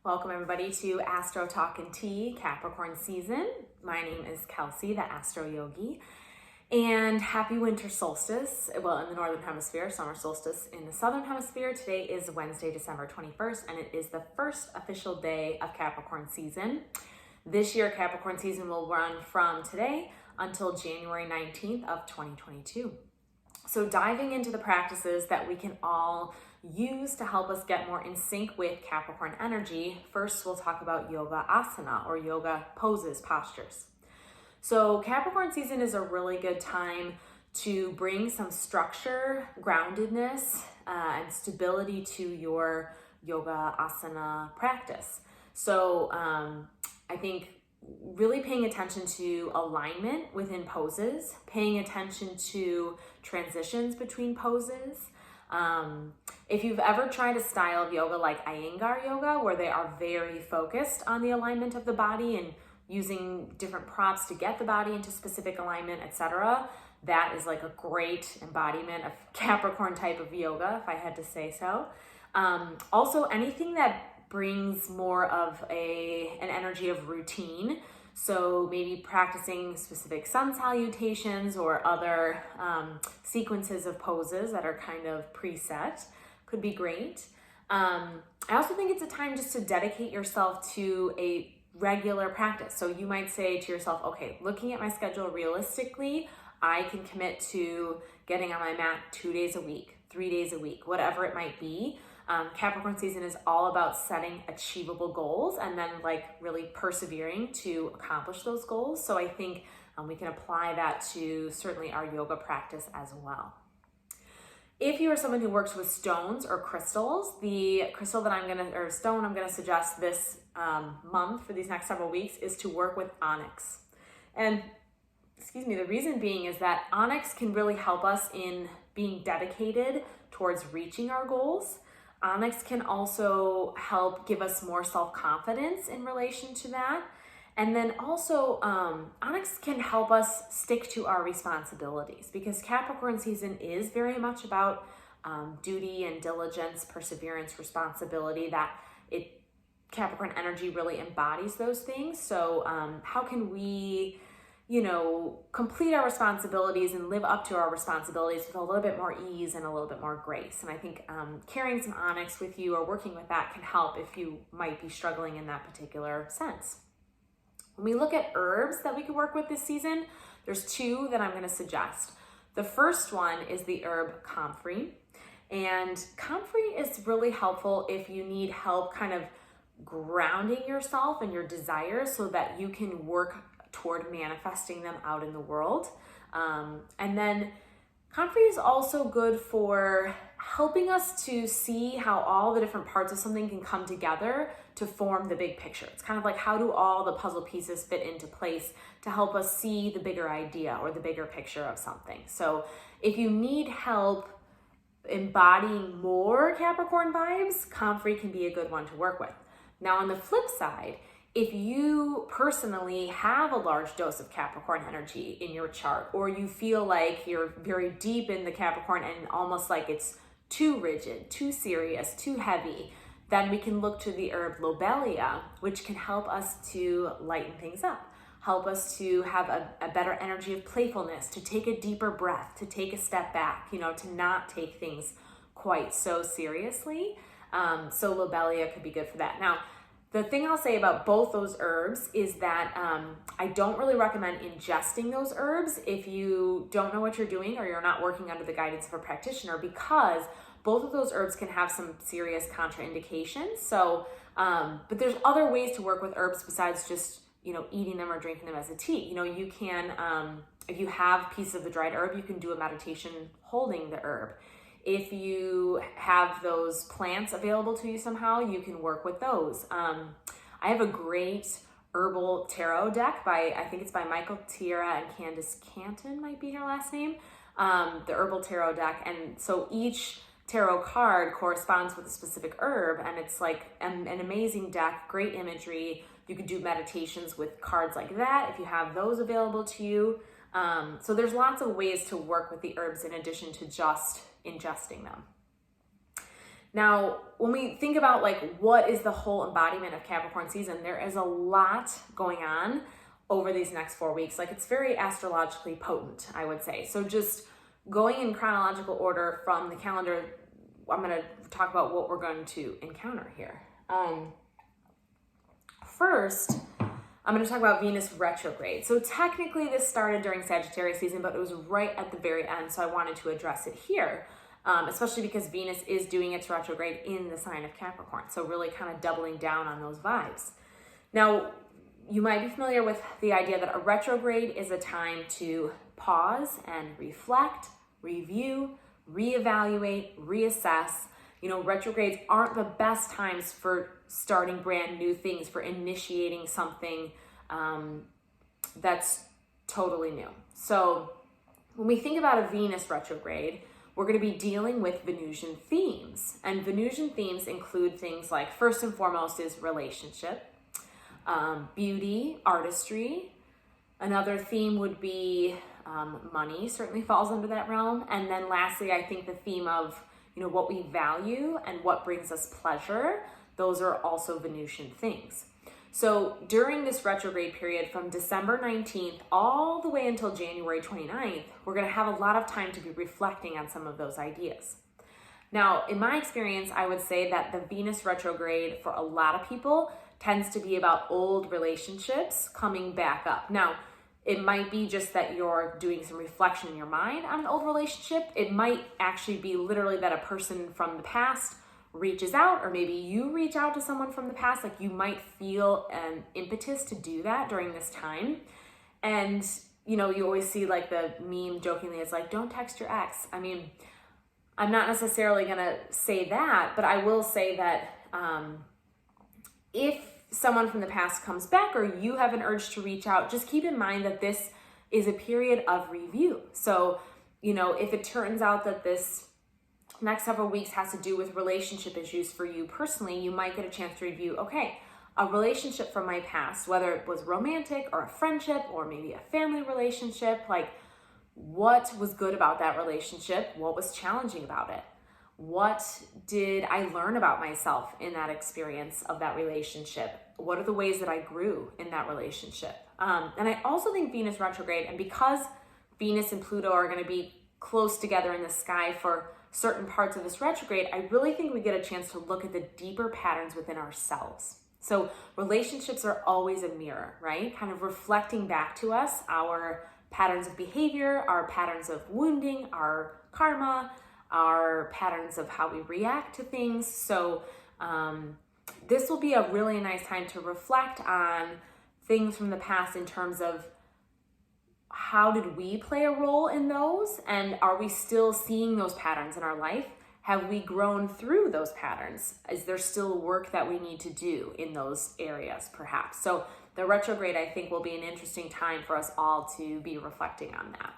Welcome everybody to AstroTalk and Tea, Capricorn season. My name is Kelsey, the Astro Yogi, and happy winter solstice. Well, in the Northern Hemisphere, summer solstice in the Southern Hemisphere. Today is Wednesday, December 21st, and it is the first official day of Capricorn season. This year, Capricorn season will run from today until January 19th of 2022. So diving into the practices that we can all use to help us get more in sync with Capricorn energy, first we'll talk about yoga asana or yoga poses, postures. So Capricorn season is a really good time to bring some structure, groundedness, and stability to your yoga asana practice. So I think really paying attention to alignment within poses, paying attention to transitions between poses. If you've ever tried a style of yoga like Iyengar yoga, where they are very focused on the alignment of the body and using different props to get the body into specific alignment, etc., that is like a great embodiment of Capricorn type of yoga, if I had to say so. Also, anything that brings more of an energy of routine. So maybe practicing specific sun salutations or other sequences of poses that are kind of preset could be great. I also think it's a time just to dedicate yourself to a regular practice. So you might say to yourself, okay, looking at my schedule realistically, I can commit to getting on my mat 2 days a week, 3 days a week, whatever it might be. Capricorn season is all about setting achievable goals and then like really persevering to accomplish those goals. So I think we can apply that to certainly our yoga practice as well. If you are someone who works with stones or crystals, the crystal that I'm gonna suggest this month for these next several weeks is to work with Onyx. And the reason being is that Onyx can really help us in being dedicated towards reaching our goals. Onyx can also help give us more self-confidence in relation to that. And then also, Onyx can help us stick to our responsibilities because Capricorn season is very much about duty and diligence, perseverance, responsibility. Capricorn energy really embodies those things. So how can we complete our responsibilities and live up to our responsibilities with a little bit more ease and a little bit more grace. And I think carrying some Onyx with you or working with that can help if you might be struggling in that particular sense. When we look at herbs that we can work with this season, there's two that I'm going to suggest. The first one is the herb comfrey. And comfrey is really helpful if you need help kind of grounding yourself and your desires so that you can work toward manifesting them out in the world. And then comfrey is also good for helping us to see how all the different parts of something can come together to form the big picture. It's kind of like how do all the puzzle pieces fit into place to help us see the bigger idea or the bigger picture of something. So if you need help embodying more Capricorn vibes, comfrey can be a good one to work with. Now on the flip side, if you personally have a large dose of Capricorn energy in your chart, or you feel like you're very deep in the Capricorn and almost like it's too rigid, too serious, too heavy, then we can look to the herb lobelia, which can help us to lighten things up, help us to have a better energy of playfulness, to take a deeper breath, to take a step back, to not take things quite so seriously. So lobelia could be good for that. Now, the thing I'll say about both those herbs is that I don't really recommend ingesting those herbs if you don't know what you're doing or you're not working under the guidance of a practitioner, because both of those herbs can have some serious contraindications. So, but there's other ways to work with herbs besides just, eating them or drinking them as a tea. You can, if you have pieces of the dried herb, you can do a meditation holding the herb. If you have those plants available to you somehow, you can work with those. I have a great herbal tarot deck I think it's by Michael Tierra and Candace Canton might be her last name, the herbal tarot deck. And so each tarot card corresponds with a specific herb, and it's like an amazing deck, great imagery. You could do meditations with cards like that if you have those available to you. So there's lots of ways to work with the herbs in addition to just ingesting them. Now, when we think about like what is the whole embodiment of Capricorn season, there is a lot going on over these next 4 weeks. Like it's very astrologically potent, I would say. So just going in chronological order from the calendar, I'm going to talk about what we're going to encounter here. First, I'm going to talk about Venus retrograde. So technically this started during Sagittarius season, but it was right at the very end. So I wanted to address it here, especially because Venus is doing its retrograde in the sign of Capricorn. So really kind of doubling down on those vibes. Now, you might be familiar with the idea that a retrograde is a time to pause and reflect, review, reevaluate, reassess. You know, retrogrades aren't the best times for starting brand new things, for initiating something that's totally new. So when we think about a Venus retrograde, we're going to be dealing with Venusian themes. And Venusian themes include things like, first and foremost is relationship, beauty, artistry. Another theme would be money, certainly falls under that realm. And then lastly, I think the theme of, you know, what we value and what brings us pleasure, those are also Venusian things. So during this retrograde period from December 19th all the way until January 29th, we're going to have a lot of time to be reflecting on some of those ideas. Now, in my experience, I would say that the Venus retrograde for a lot of people tends to be about old relationships coming back up. Now, it might be just that you're doing some reflection in your mind on an old relationship. It might actually be literally that a person from the past reaches out, or maybe you reach out to someone from the past. Like you might feel an impetus to do that during this time. And, you know, you always see like the meme jokingly, it's like, don't text your ex. I mean, I'm not necessarily going to say that, but I will say that if someone from the past comes back or you have an urge to reach out, just keep in mind that this is a period of review. So, you know, if it turns out that this next several weeks has to do with relationship issues for you personally, you might get a chance to review, okay, a relationship from my past, whether it was romantic or a friendship or maybe a family relationship, like what was good about that relationship? What was challenging about it? What did I learn about myself in that experience of that relationship? What are the ways that I grew in that relationship? And I also think Venus retrograde, and because Venus and Pluto are going to be close together in the sky for certain parts of this retrograde, I really think we get a chance to look at the deeper patterns within ourselves. So relationships are always a mirror, right? Kind of reflecting back to us our patterns of behavior, our patterns of wounding, our karma, our patterns of how we react to things. So this will be a really nice time to reflect on things from the past in terms of how did we play a role in those? And are we still seeing those patterns in our life? Have we grown through those patterns? Is there still work that we need to do in those areas, perhaps? So the retrograde, I think, will be an interesting time for us all to be reflecting on that.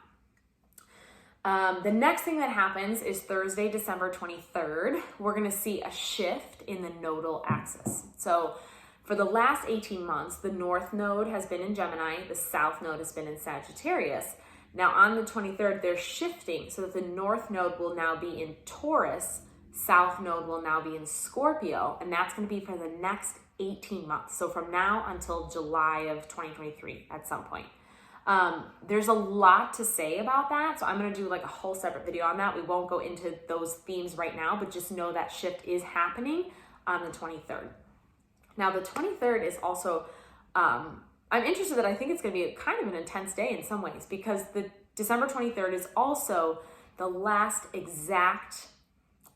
The next thing that happens is Thursday, December 23rd. We're going to see a shift in the nodal axis. So for the last 18 months, the North Node has been in Gemini, the South Node has been in Sagittarius. Now on the 23rd, they're shifting so that the North Node will now be in Taurus, South Node will now be in Scorpio, and that's going to be for the next 18 months. So from now until July of 2023 at some point. There's a lot to say about that, so I'm going to do like a whole separate video on that. We won't go into those themes right now, but just know that shift is happening on the 23rd. Now, the 23rd is also, I'm interested that I think it's going to be kind of an intense day in some ways, because the December 23rd is also the last exact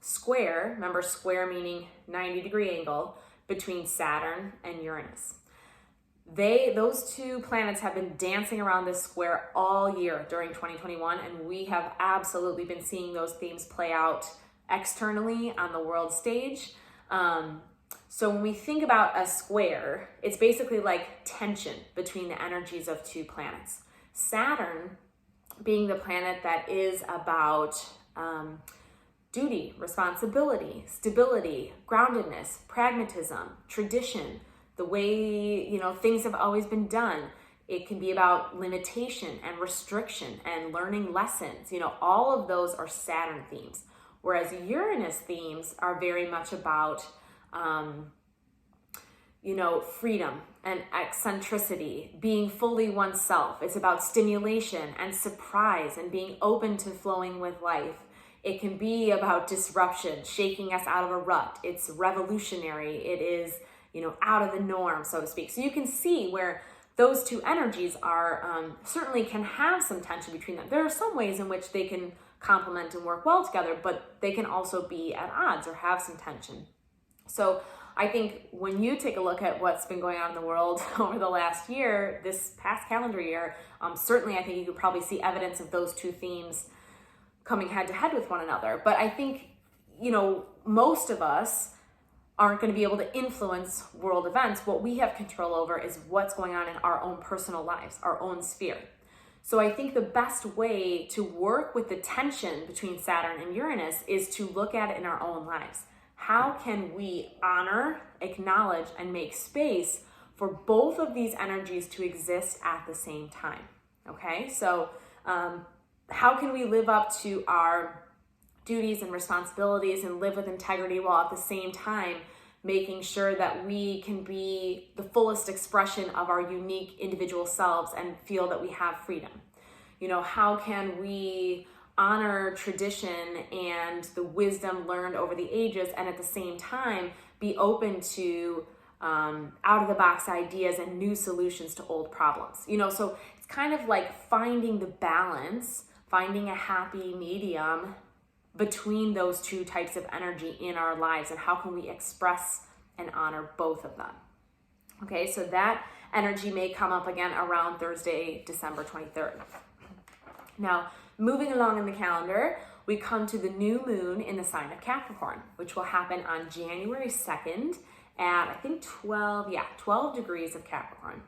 square, remember square meaning 90-degree angle, between Saturn and Uranus. Those two planets have been dancing around this square all year during 2021, and we have absolutely been seeing those themes play out externally on the world stage. So when we think about a square, it's basically like tension between the energies of two planets. Saturn being the planet that is about duty, responsibility, stability, groundedness, pragmatism, tradition, the way, you know, things have always been done. It can be about limitation and restriction and learning lessons. You know, all of those are Saturn themes. Whereas Uranus themes are very much about, freedom and eccentricity, being fully oneself. It's about stimulation and surprise and being open to flowing with life. It can be about disruption, shaking us out of a rut. It's revolutionary. It is, out of the norm, so to speak. So you can see where those two energies are, certainly can have some tension between them. There are some ways in which they can complement and work well together, but they can also be at odds or have some tension. So I think when you take a look at what's been going on in the world over the last year, this past calendar year, certainly I think you could probably see evidence of those two themes coming head to head with one another. But I think, most of us aren't going to be able to influence world events. What we have control over is what's going on in our own personal lives, our own sphere. So I think the best way to work with the tension between Saturn and Uranus is to look at it in our own lives. How can we honor, acknowledge, and make space for both of these energies to exist at the same time? Okay, so how can we live up to our duties and responsibilities and live with integrity while at the same time making sure that we can be the fullest expression of our unique individual selves and feel that we have freedom? How can we honor tradition and the wisdom learned over the ages and at the same time be open to out-of-the-box ideas and new solutions to old problems? So it's kind of like finding the balance, finding a happy medium between those two types of energy in our lives, and how can we express and honor both of them. Okay, so that energy may come up again around Thursday, December 23rd. Now, moving along in the calendar, we come to the new moon in the sign of Capricorn, which will happen on January 2nd at, I think 12 degrees of Capricorn.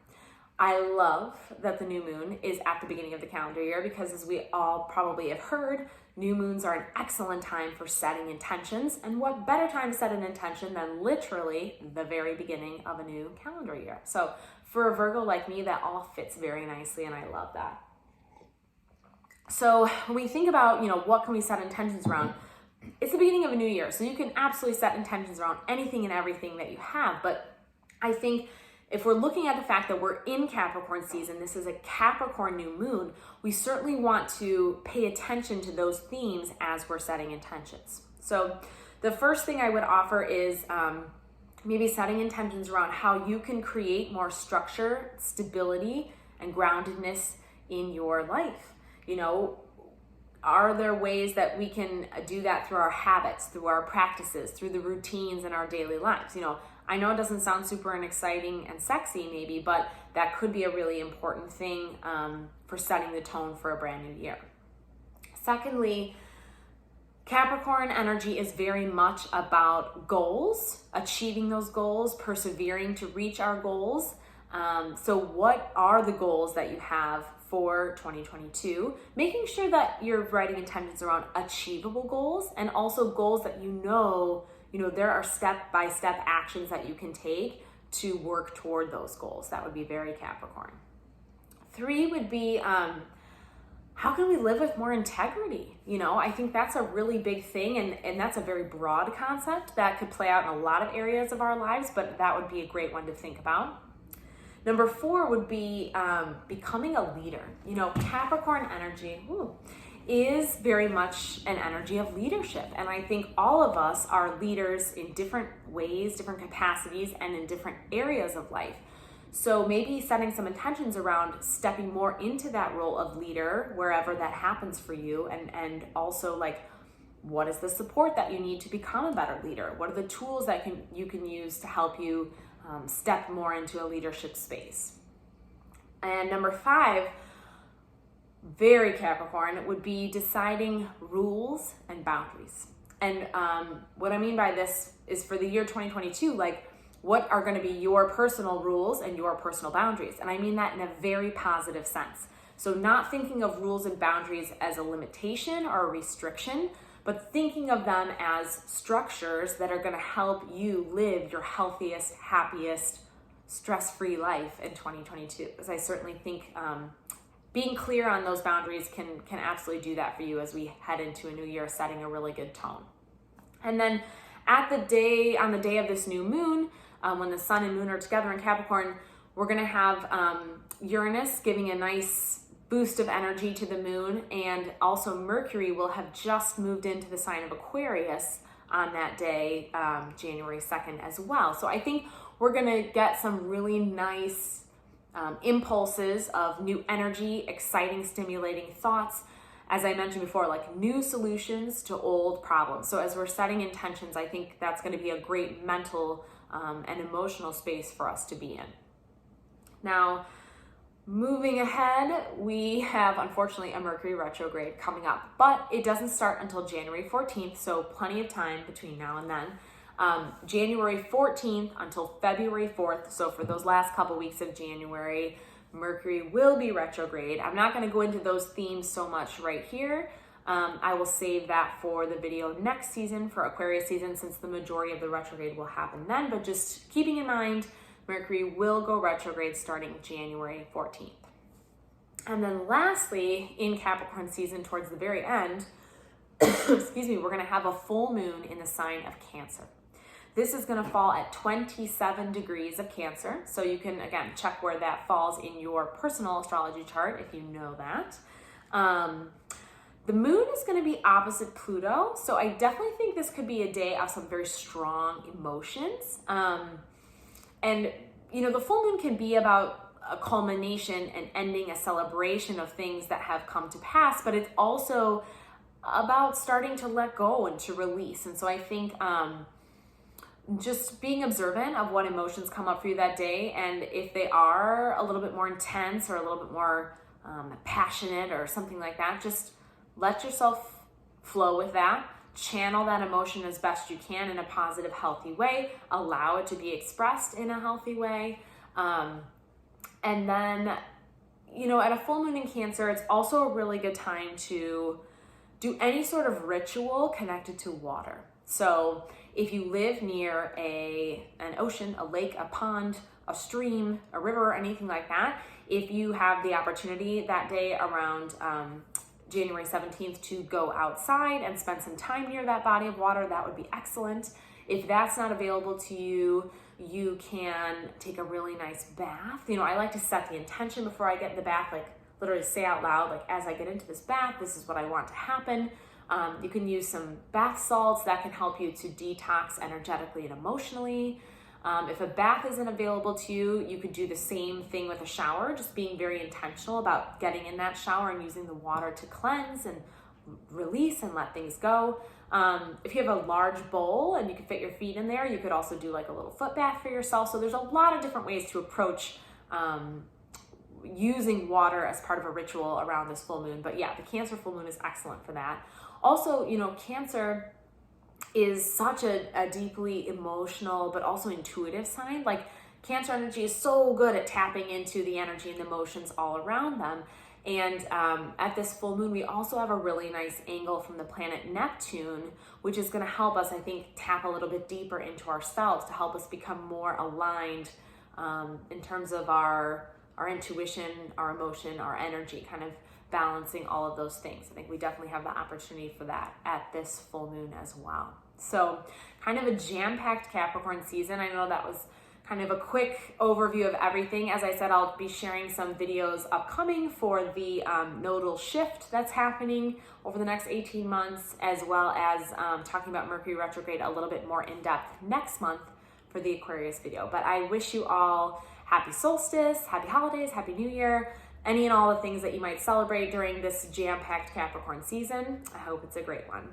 I love that the new moon is at the beginning of the calendar year because, as we all probably have heard, new moons are an excellent time for setting intentions. And what better time to set an intention than literally the very beginning of a new calendar year? So for a Virgo like me, that all fits very nicely, and I love that. So when we think about, what can we set intentions around? It's the beginning of a new year, so you can absolutely set intentions around anything and everything that you have. But I think if we're looking at the fact that we're in Capricorn season, this is a Capricorn new moon, we certainly want to pay attention to those themes as we're setting intentions. So the first thing I would offer is maybe setting intentions around how you can create more structure, stability, and groundedness in your life. Are there ways that we can do that through our habits, through our practices, through the routines in our daily lives? I know it doesn't sound super and exciting and sexy maybe, but that could be a really important thing for setting the tone for a brand new year. Secondly, Capricorn energy is very much about goals, achieving those goals, persevering to reach our goals. So what are the goals that you have for 2022? Making sure that you're writing intentions around achievable goals, and also goals that there are step-by-step actions that you can take to work toward those goals. That would be very Capricorn. 3 would be, how can we live with more integrity? I think that's a really big thing, and that's a very broad concept that could play out in a lot of areas of our lives, but that would be a great one to think about. Number 4 would be becoming a leader. Capricorn energy is very much an energy of leadership. And I think all of us are leaders in different ways, different capacities, and in different areas of life. So maybe setting some intentions around stepping more into that role of leader wherever that happens for you, and also what is the support that you need to become a better leader? What are the tools that you can use to help you step more into a leadership space? And number 5, very Capricorn, would be deciding rules and boundaries. And what I mean by this is for the year 2022, what are going to be your personal rules and your personal boundaries? And I mean that in a very positive sense. So not thinking of rules and boundaries as a limitation or a restriction, but thinking of them as structures that are going to help you live your healthiest, happiest, stress-free life in 2022. Because I certainly think being clear on those boundaries can absolutely do that for you as we head into a new year, setting a really good tone. And then on the day of this new moon, when the sun and moon are together in Capricorn, we're going to have Uranus giving a nice boost of energy to the moon, and also Mercury will have just moved into the sign of Aquarius on that day, January 2nd as well. So I think we're going to get some really nice impulses of new energy, exciting, stimulating thoughts. As I mentioned before, like new solutions to old problems. So as we're setting intentions, I think that's going to be a great mental and emotional space for us to be in. Now, moving ahead, we have, unfortunately, a Mercury retrograde coming up, but it doesn't start until January 14th, so plenty of time between now and then. January 14th until February 4th, so for those last couple weeks of January, Mercury will be retrograde. I'm not going to go into those themes so much right here. I will save that for the video next season, for Aquarius season, since the majority of the retrograde will happen then, but just keeping in mind, Mercury will go retrograde starting January 14th. And then lastly, in Capricorn season, towards the very end, excuse me, we're going to have a full moon in the sign of Cancer. This is going to fall at 27 degrees of Cancer. So you can, again, check where that falls in your personal astrology chart if you know that. The moon is going to be opposite Pluto. So I definitely think this could be a day of some very strong emotions. And, you know, the full moon can be about a culmination and ending a celebration of things that have come to pass, but it's also about starting to let go and to release. And so I think just being observant of what emotions come up for you that day, and if they are a little bit more intense or a little bit more passionate or something like that, just let yourself flow with that. Channel that emotion as best you can in a positive, healthy way. Allow it to be expressed in a healthy way. And then, you know, at a full moon in Cancer, it's also a really good time to do any sort of ritual connected to water. So if you live near an ocean, a lake, a pond, a stream, a river, anything like that, if you have the opportunity that day around January 17th to go outside and spend some time near that body of water, that would be excellent. If that's not available to you, you can take a really nice bath. You know, I like to set the intention before I get in the bath, like literally say out loud, like as I get into this bath, this is what I want to happen. You can use some bath salts that can help you to detox energetically and emotionally. If a bath isn't available to you, you could do the same thing with a shower, just being very intentional about getting in that shower and using the water to cleanse and release and let things go. If you have a large bowl and you can fit your feet in there, you could also do like a little foot bath for yourself. So there's a lot of different ways to approach using water as part of a ritual around this full moon. But yeah, the Cancer full moon is excellent for that. Also, you know, Cancer is such a deeply emotional but also intuitive sign. Like Cancer energy is so good at tapping into the energy and emotions all around them. And at this full moon, we also have a really nice angle from the planet Neptune, which is going to help us, I think, tap a little bit deeper into ourselves to help us become more aligned in terms of our intuition, our emotion, our energy, kind of balancing all of those things. I think we definitely have the opportunity for that at this full moon as well. So kind of a jam-packed Capricorn season. I know that was kind of a quick overview of everything. As I said, I'll be sharing some videos upcoming for the nodal shift that's happening over the next 18 months, as well as talking about Mercury retrograde a little bit more in depth next month for the Aquarius video. But I wish you all happy solstice, happy holidays, happy new year, any and all the things that you might celebrate during this jam-packed Capricorn season. I hope it's a great one.